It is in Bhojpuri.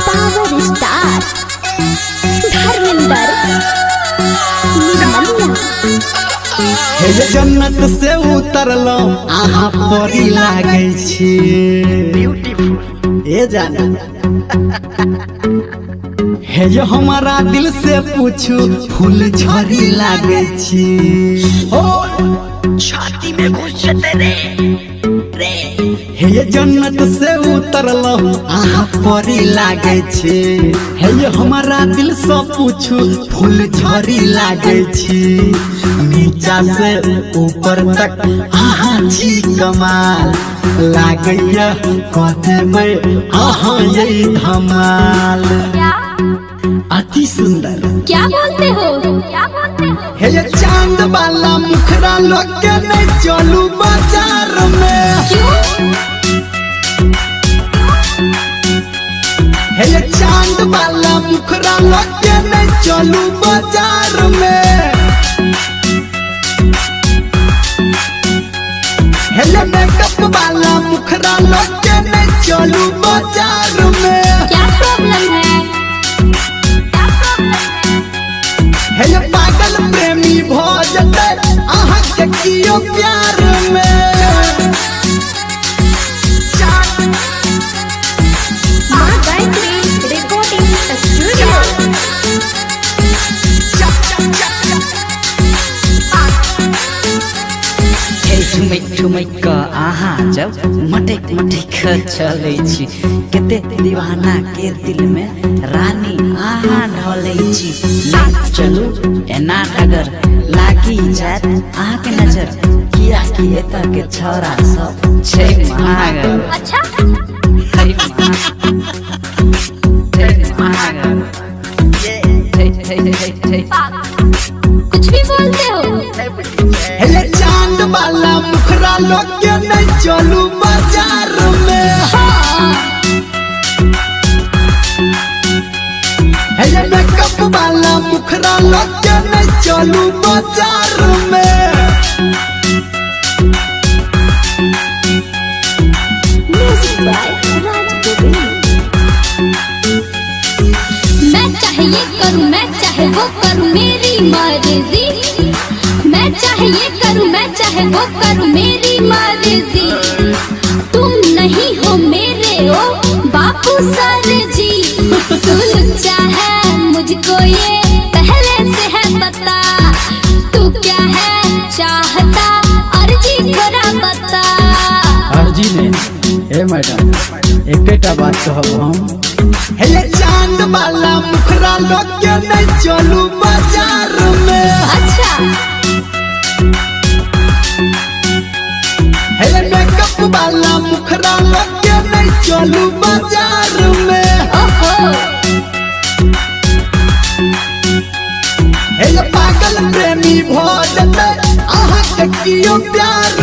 पावर स्टार धर्मेंद्र हे जन्नत से उतरलो आहा परी लागे छी ब्यूटीफुल ए जाना हे जो हमारा दिल से पूछू फूल झड़ी लागे छी ओ छाती में घुस तेरे रे हे जन्नत से उतरलो आहा परी लागे छी हे हमारा दिल से पूछू फूल झड़ी लागे छी नीचा से ऊपर तक आहा जी कमाल लागैया कहते में आहा यही धमाल अति सुंदर। क्या बोलते हो हे ये चांद वाला मुखरा लोग के नहीं चलू बाजार में क्यों? हे ये चांद वाला मुखरा लोग के नहीं चलू बाजार में हे ये मेकअप वाला मुखरा लोग के नहीं चलू बाजार में क्या प्रॉब्लम है? हे ये पागल प्रेमी भोजते आहा के कियो प्यार में माँ गायत्री रिकॉर्डिंग स्टूडियो। ठुमैक ठुमैक आहा जब मटक मटक चले छी केते दीवाना के दिल में रानी आहा ढले छी ले चलू एना अगर लागी जात आहा के नजर किया कि एता के छोरा सब छै महागर अच्छा कुछ भी बोलते हो। हे चांद वाला मुखरा लोग के नहीं चलू बाजार में हे मेकअप वाला मुखरा लोग के नहीं चलू बाजार में म्यूजिक बाय राज गोविंद। मैं चाहे ये करूं मैं चाहे वो करूं मेरी मर्जी मैं चाहे ये करूं मैं चाहे वो करूं मेरी मर्जी तुम नहीं हो मेरे ओ बापू सर जी तू लुच्चा है मुझको ये पहले से है पता तू क्या है चाहता अर्जी थोड़ा बता। अर्जी ने हे मैडम एकेटा बात कहब हम हे चांद वाला मुखरा लोग के नहीं चलू बाजार में अच्छा हे मेकअप वाला मुखरा लोग के नहीं चलू बाजार में ओहो हे पागल प्रेमी भोजते आहा के कियो प्यार